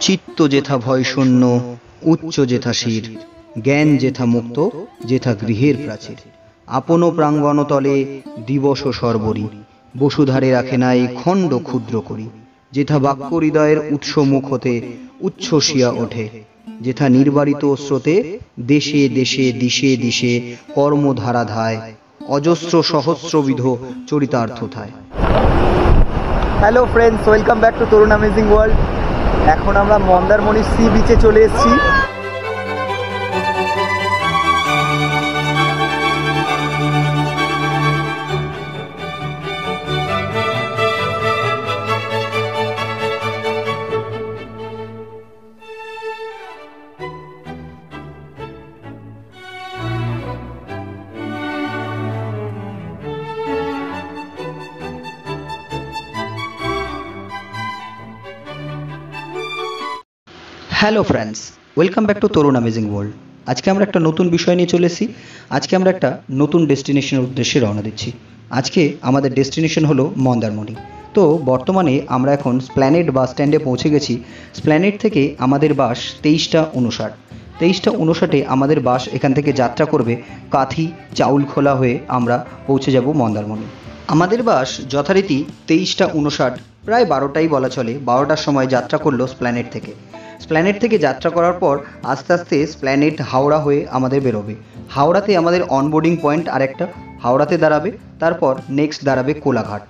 চিত্ত যেথা ভয় শূন্য, উচ্চ যেথা শির, জ্ঞান যেথা মুক্ত, যেথা গৃহের প্রাচীর। আপন প্রাঙ্গণতলে দিবস সর্বরি, বসুধারে রাখে নাই খণ্ড ক্ষুদ্র করি। যেথা বাক্য হৃদয়ের উৎস মুখ হতে উচ্ছ্বসিয়া ওঠে, যেথা নির্বারিত স্রোতে দেশে দেশে দিশে দিশে কর্মধারা ধায়, অজস্র সহস্রবিধ চরিতার্থ থায়। Hello friends, welcome back to Tarun amazing world. এখন আমরা মন্দারমণি সি বিচে চলে এসেছি। Hello friends, welcome back to Tarun amazing world. আজকে আমরা একটা নতুন বিষয় নিয়ে চলে এসেছি। আজকে আমরা একটা নতুন ডেস্টিনেশনের উদ্দেশ্যে রওনা দিচ্ছি। আজকে আমাদের ডেস্টিনেশন হলো মন্দারমণি। তো বর্তমানে আমরা এখন স্প্ল্যানেড বাস স্ট্যান্ডে পৌঁছে গেছি। স্প্ল্যানেড থেকে আমাদের বাস 23:59 আমাদের বাস এখান থেকে যাত্রা করবে কাথি চাউলখোলা হয়ে আমরা পৌঁছে যাব মন্দারমণি। আমাদের বাস যথারীতি 23:59, প্রায় 12টাই বলা চলে, 12টার সময় যাত্রা করলো স্প্ল্যানেড থেকে। স্প্ল্যানেড থেকে যাত্রা করার পর আস্তে আস্তে স্প্ল্যানেড হাওড়া হয়ে আমাদের বেরোবে। হাওড়াতে আমাদের অনবোর্ডিং পয়েন্ট আরেকটা, হাওড়াতে দাঁড়াবে। তারপর নেক্সট দাঁড়াবে কোলাঘাট।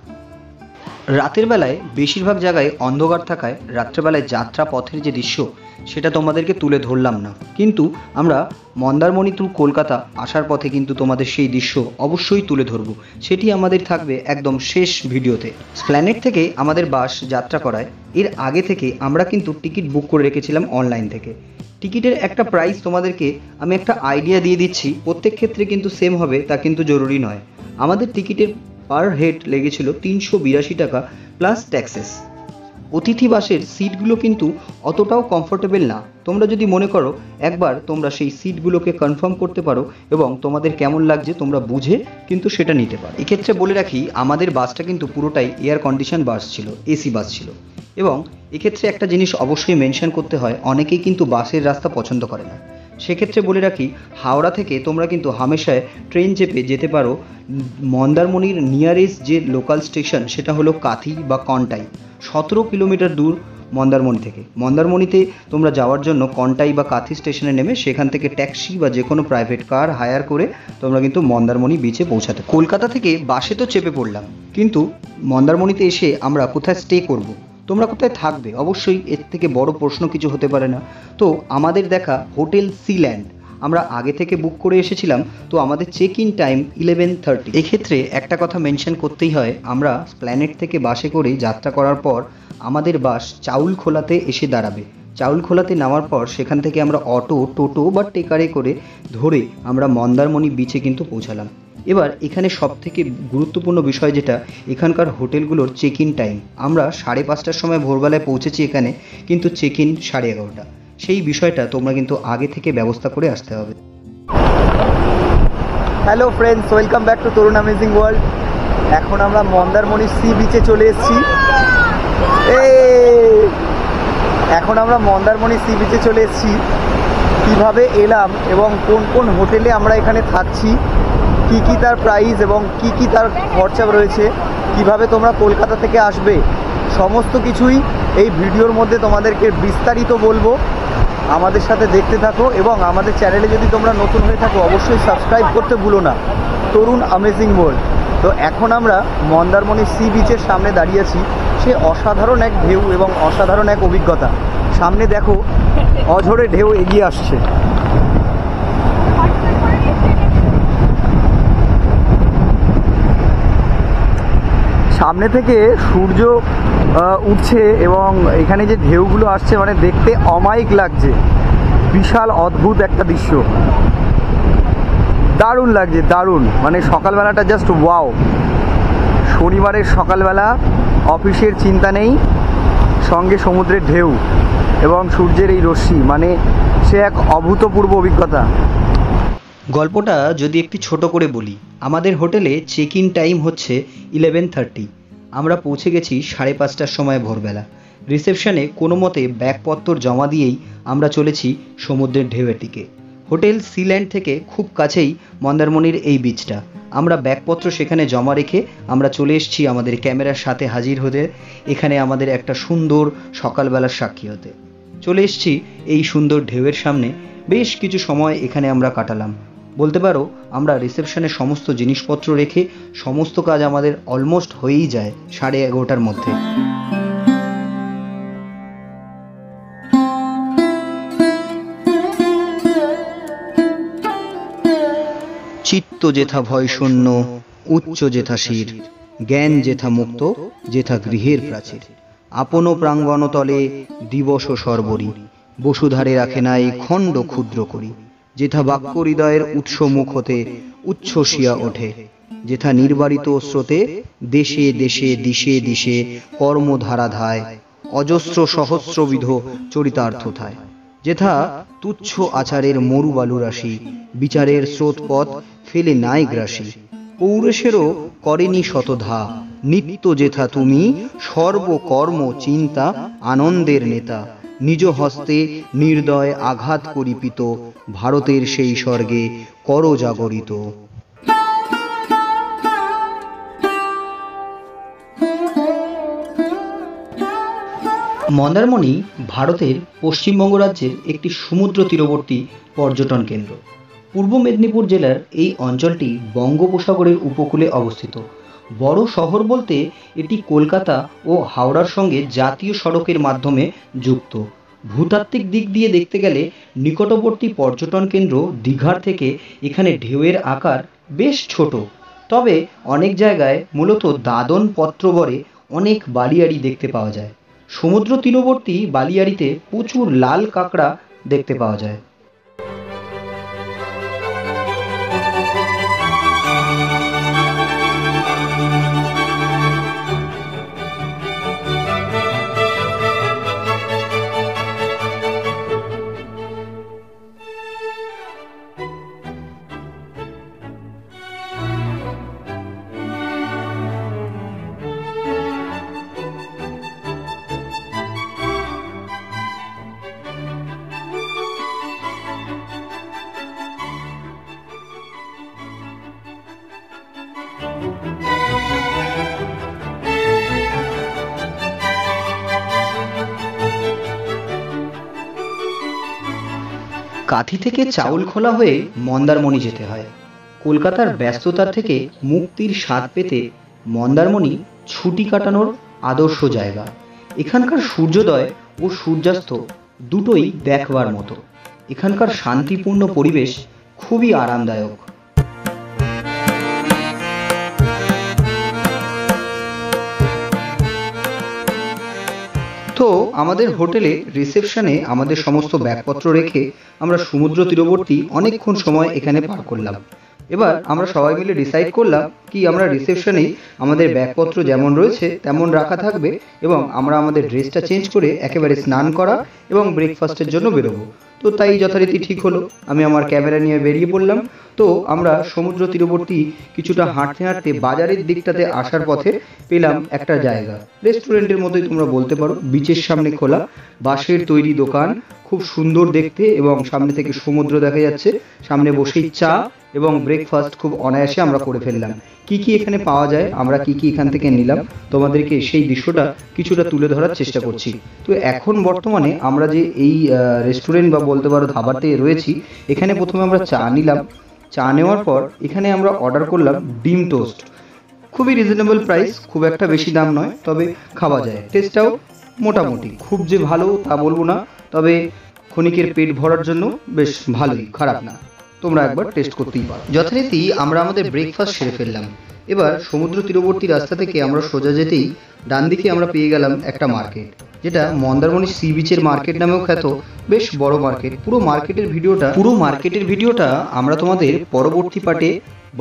রাতের বেলায় বেশিরভাগ জায়গায় অন্ধকার থাকায় রাত্রেবেলায় যাত্রা পথের যে দৃশ্য সেটা তোমাদেরকে তুলে ধরলাম না, কিন্তু আমরা মন্দারমণি টু কলকাতা আসার পথে কিন্তু তোমাদের সেই দৃশ্য অবশ্যই তুলে ধরবো। সেটি আমাদের থাকবে একদম শেষ ভিডিওতে। স্প্ল্যানেড থেকে আমাদের বাস যাত্রা করায় এর আগে থেকে আমরা কিন্তু টিকিট বুক করে রেখেছিলাম অনলাইন থেকে। টিকিটের একটা প্রাইস তোমাদেরকে আমি একটা আইডিয়া দিয়ে দিচ্ছি, প্রত্যেক ক্ষেত্রে কিন্তু সেম হবে তা কিন্তু জরুরি নয়। আমাদের টিকিটের পার হেড লেগেছিল 382 টাকা প্লাস ট্যাক্সেস। অতিথি বাসের সিটগুলো কিন্তু অতটাও কমফোর্টেবল না। তোমরা যদি মনে করো একবার তোমরা সেই সিটগুলোকে কনফার্ম করতে পারো এবং তোমাদের কেমন লাগছে তোমরা বুঝে কিন্তু সেটা নিতে পারো। এক্ষেত্রে বলে রাখি, আমাদের বাসটা কিন্তু পুরোটাই এয়ার কন্ডিশন বাস ছিল, এসি বাস ছিল। এবং এক্ষেত্রে একটা জিনিস অবশ্যই মেনশন করতে হয়, অনেকেই কিন্তু বাসের রাস্তা পছন্দ করে না। সেক্ষেত্রে বলে রাখি, হাওড়া থেকে তোমরা কিন্তু হামেশায় ট্রেন চেপে যেতে পারো মন্দারমণির নিয়ারেস্ট যে লোকাল স্টেশন সেটা হলো কাথি বা কন্টাই। 17 কিলোমিটার দূর মন্দারমণি থেকে। মন্দারমণিতে তোমরা যাওয়ার জন্য কন্টাই বা কাথি স্টেশনে নেমে সেখান থেকে ট্যাক্সি বা যে কোনো প্রাইভেট কার হায়ার করে তোমরা কিন্তু মন্দারমণি বিচে পৌঁছাতে। কলকাতা থেকে বাসে তো চেপে পড়লাম, কিন্তু মন্দারমণিতে এসে আমরা কোথায় স্টে করব, তোমরা কোথায় থাকবে, অবশ্যই এর থেকে বড় প্রশ্ন কিছু হতে পারে না। তো আমাদের দেখা হোটেল সিল্যান্ড আমরা আগে থেকে বুক করে এসেছিলাম। তো আমাদের চেক ইন টাইম 11:30। এক্ষেত্রে একটা কথা মেনশন করতেই হয়, আমরা স্প্ল্যানেড থেকে বাসে করে যাত্রা করার পর আমাদের বাস চাউলখোলাতে এসে দাঁড়াবে। চাউলখোলাতে নামার পর সেখান থেকে আমরা অটো, টোটো বা টেকারে করে ধরে আমরা মন্দারমণি বিচে কিন্তু পৌঁছালাম। এবার এখানে সবথেকে গুরুত্বপূর্ণ বিষয় যেটা, এখানকার হোটেলগুলোর চেক ইন টাইম। আমরা 5:30টার সময় ভোরবেলায় পৌঁছেছি এখানে, কিন্তু চেক ইন 11:30। সেই বিষয়টা তোমরা কিন্তু আগে থেকে ব্যবস্থা করে আসতে হবে। Hello friends, welcome back to Tarun amazing world. এখন আমরা মন্দারমণি সি বিচে চলে এসেছি। এখন আমরা মন্দারমণি সি বিচে চলে এসেছি। কীভাবে এলাম এবং কোন কোন হোটেলে আমরা এখানে থাকছি, কি কি তার প্রাইস এবং কি কি তার খরচা রয়েছে, কিভাবে তোমরা কলকাতা থেকে আসবে, সমস্ত কিছুই এই ভিডিওর মধ্যে তোমাদেরকে বিস্তারিত বলবো। আমাদের সাথে দেখতে থাকো এবং আমাদের চ্যানেলে যদি তোমরা নতুন হয়ে থাকো অবশ্যই সাবস্ক্রাইব করতে ভুলো না, তরুণ অ্যামেজিং ওয়ার্ল্ড। তো এখন আমরা মন্দারমণি সি বিচের সামনে দাঁড়িয়ে আছি। সে অসাধারণ এক ঢেউ এবং অসাধারণ এক অভিজ্ঞতা। সামনে দেখো অঝরে ঢেউ এগিয়ে আসছে। সামনে থেকে সূর্য উঠছে এবং এখানে যে ঢেউগুলো আসছে মানে দেখতে অমায়িক লাগছে। বিশাল অদ্ভুত একটা দৃশ্য, দারুণ লাগছে, দারুণ। মানে সকালবেলাটা জাস্ট ওয়াও। শনিবারের সকালবেলা, অফিসের চিন্তা নেই, সঙ্গে সমুদ্রের ঢেউ এবং সূর্যের এই রশ্মি, মানে সে এক অভূতপূর্ব অভিজ্ঞতা। গল্পটা যদি একটু ছোট করে বলি, আমাদের হোটেলে চেক ইন টাইম হচ্ছে 11:30। আমরা পৌঁছে গেছি 5:30টার সময় ভোরবেলা। রিসেপশনে কোনো মতে ব্যাগপত্র জমা দিয়েই আমরা চলেছি সমুদ্রের ঢেউয়ের দিকে। হোটেল সিল্যান্ড থেকে খুব কাছেই মন্দারমণির এই বিচটা। আমরা ব্যাগপত্র সেখানে জমা রেখে আমরা চলে এসেছি আমাদের ক্যামেরার সাথে হাজির হতে, এখানে আমাদের একটা সুন্দর সকালবেলার সাক্ষী হতে। চলে এসেছি এই সুন্দর ঢেউয়ের সামনে, বেশ কিছু সময় এখানে আমরা কাটালাম। বলতে পারো আমরা রিসেপশনে সমস্ত জিনিসপত্র রেখে সমস্ত কাজ আমাদের অলমোস্ট হয়েই যায় 11:30টার মধ্যে। চিত্ত যেথা ভয় শূন্য, উচ্চ যেথা শির, জ্ঞান যেথা মুক্ত, যেথা গৃহের প্রাচীর। আপন প্রাঙ্গণ তলে দিবস সর্বরি, বসুধারে রাখে নাই খণ্ড ক্ষুদ্র করি। যেথা বাক্য হৃদয়ের উৎস মুখ হতে উচ্ছ্বসিয়া ওঠে, যেথা নির্বারিত স্রোতে দেশে দেশে দিশে দিশে কর্মধারা ধায়, অজস্র সহস্রবিধ চরিতার্থ থায়। যেথা তুচ্ছ আচারের মরুবালু রাশি, বিচারের স্রোতপথ ফেলে নাই গ্রাসী। পৌরেশেরও করেনি শতধা, নিত্য যেথা তুমি সর্বকর্ম চিন্তা আনন্দের নেতা। নিজ হস্তে নির্দয় আঘাত করিপিত, ভারতের সেই স্বর্গে কর জাগরিত। মন্দারমণি ভারতের পশ্চিমবঙ্গ রাজ্যের একটি সমুদ্র তীরবর্তী পর্যটন কেন্দ্র। পূর্ব মেদিনীপুর জেলার এই অঞ্চলটি বঙ্গোপসাগরের উপকূলে অবস্থিত। বড় শহর বলতে এটি কলকাতা ও হাওড়ার সঙ্গে জাতীয় সড়কের মাধ্যমে যুক্ত। ভূতাত্ত্বিক দিক দিয়ে দেখতে গেলে নিকটবর্তী পর্যটন কেন্দ্র দীঘার থেকে এখানে ঢেউয়ের আকার বেশ ছোট, তবে অনেক জায়গায় মূলত দাদন পত্রবরে অনেক বালিয়াড়ি দেখতে পাওয়া যায়। সমুদ্র তীরবর্তী বালিয়াড়িতে প্রচুর লাল কাঁকড়া দেখতে পাওয়া যায়। কাঁথি থেকে চাউলখোলা হয়ে মন্দারমণি যেতে হয়। কলকাতার ব্যস্ততার থেকে মুক্তির স্বাদ পেতে মন্দারমণি ছুটি কাটানোর আদর্শ জায়গা। এখানকার সূর্যোদয় ও সূর্যাস্ত দুটোই দেখবার মতো। এখানকার শান্তিপূর্ণ পরিবেশ খুবই আরামদায়ক। তো আমাদের হোটেলে রিসেপশনে আমাদের সমস্ত ব্যাগপত্র রেখে আমরা সমুদ্র তীরবর্তী অনেকক্ষণ সময় এখানে পার করলাম। এবার আমরা সবাই মিলে ডিসাইড করলাম কি আমরা রিসেপশনেই আমাদের ব্যাগপত্র যেমন রয়েছে তেমন রাখা থাকবে এবং আমরা আমাদের ড্রেসটা চেঞ্জ করে একেবারে স্নান করা এবং ব্রেকফাস্টের জন্য বেরোবো। তো তাই যথারীতি ঠিক হলো, আমি আমার ক্যামেরা নিয়ে বেরিয়ে পড়লাম। তো আমরা সমুদ্র তীরবর্তী কিছুটা হাঁটতে হাঁটতে বাজারের দিকটাতে আসার পথে পেলাম একটা জায়গা, রেস্টুরেন্টের মতোই তোমরা বলতে পারো, বিচের সামনে খোলা বাঁশের তৈরি দোকান, খুব সুন্দর দেখতে এবং সামনে থেকে সমুদ্র দেখা যাচ্ছে। সামনে বসেই চা এবং ব্রেকফাস্ট খুব অনায়াসে আমরা করে ফেললাম। কি কি এখানে পাওয়া যায়, আমরা কি কি এখান থেকে নিলাম, তোমাদেরকে সেই দৃশ্যটা কিছুটা তুলে ধরার চেষ্টা করছি। তো এখন বর্তমানে আমরা যে এই রেস্টুরেন্ট বা বলতে পারো ধাবাতে রয়েছি, এখানে প্রথমে আমরা চা নিলাম। চা নেওয়ার পর এখানে আমরা অর্ডার করলাম ডিম টোস্ট। খুবই রিজনেবল প্রাইস, খুব একটা বেশি দাম নয়, তবে খাওয়া যায়। টেস্টটাও মোটামুটি, খুব যে ভালো তা বলবো না, তবে ক্ষণিকের পেট ভরার জন্য বেশ ভালোই, খারাপ না। তোমরা একবার টেস্ট করতেই পারো। যথারীতি আমরা আমাদের ব্রেকফাস্ট সেরে ফেললাম। এবার সমুদ্র তীরবর্তী রাস্তা থেকে আমরা সোজা যেতেই ডান দিকে আমরা পেয়ে গেলাম একটা মার্কেট, যেটা মন্দারমণি সি বিচের মার্কেট নামেও খ্যাত। বেশ বড় মার্কেট। পুরো মার্কেটের ভিডিওটা আমরা তোমাদের পরবর্তী পার্টে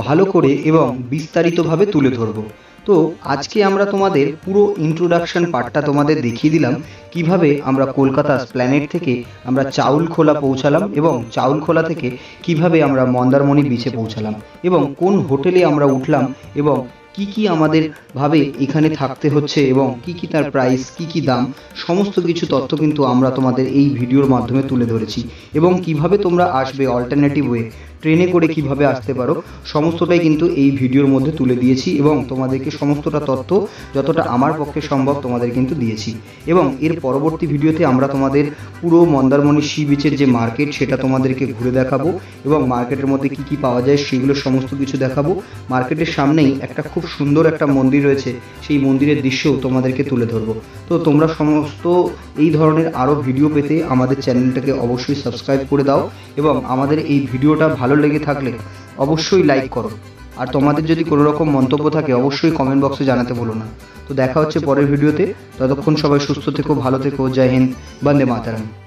ভালো করে এবং বিস্তারিতভাবে তুলে ধরবো। তো আজকে আমরা তোমাদের পুরো ইন্ট্রোডাকশন পার্টটা তোমাদের দেখিয়ে দিলাম কিভাবে আমরা কলকাতা এসপ্ল্যানেড থেকে আমরা চাউলখোলা পৌঁছালাম এবং চাউলখোলা থেকে কিভাবে আমরা মন্দারমণি বিচে পৌঁছালাম এবং কোন হোটেলে আমরা উঠলাম এবং কি আমাদের ভাবে এখানে থাকতে হচ্ছে এবং কি তার প্রাইস, কি দাম, সমস্ত কিছু তথ্য কিন্তু আমরা তোমাদের এই ভিডিওর মাধ্যমে তুলে ধরেছি। এবং কিভাবে তোমরা আসবে অল্টারনেটিভ ওয়ে, ট্রেনে করে কিভাবে আসতে পারো, সমস্তটাই কিন্তু এই ভিডিওর মধ্যে তুলে দিয়েছি এবং তোমাদেরকে সমস্তটা তথ্য যতটা আমার পক্ষে সম্ভব তোমাদের কিন্তু দিয়েছি। এবং এর পরবর্তী ভিডিওতে আমরা তোমাদের পুরো মন্দারমণি সি বিচের যে মার্কেট সেটা তোমাদেরকে ঘুরে দেখাবো এবং মার্কেটের মধ্যে কি পাওয়া যায় সেগুলো সমস্ত কিছু দেখাবো। মার্কেটের সামনেই একটা খুব সুন্দর একটা মন্দির রয়েছে, সেই মন্দিরের দৃশ্যও তোমাদেরকে তুলে ধরবো। তো তোমরা সমস্ত এই ধরনের আরও ভিডিও পেতে আমাদের চ্যানেলটাকে অবশ্যই সাবস্ক্রাইব করে দাও এবং আমাদের এই ভিডিওটা ভালো লেগে থাকলে অবশ্যই লাইক করো। আর তোমাদের যদি কোনো রকম মন্তব্য থাকে অবশ্যই কমেন্ট বক্সে জানাতে ভুলো না। তো দেখা হচ্ছে পরের ভিডিওতে, ততক্ষণ সবাই সুস্থ থেকো, ভালো থেকো, জয় হিন্দ, বন্দে মাতরম।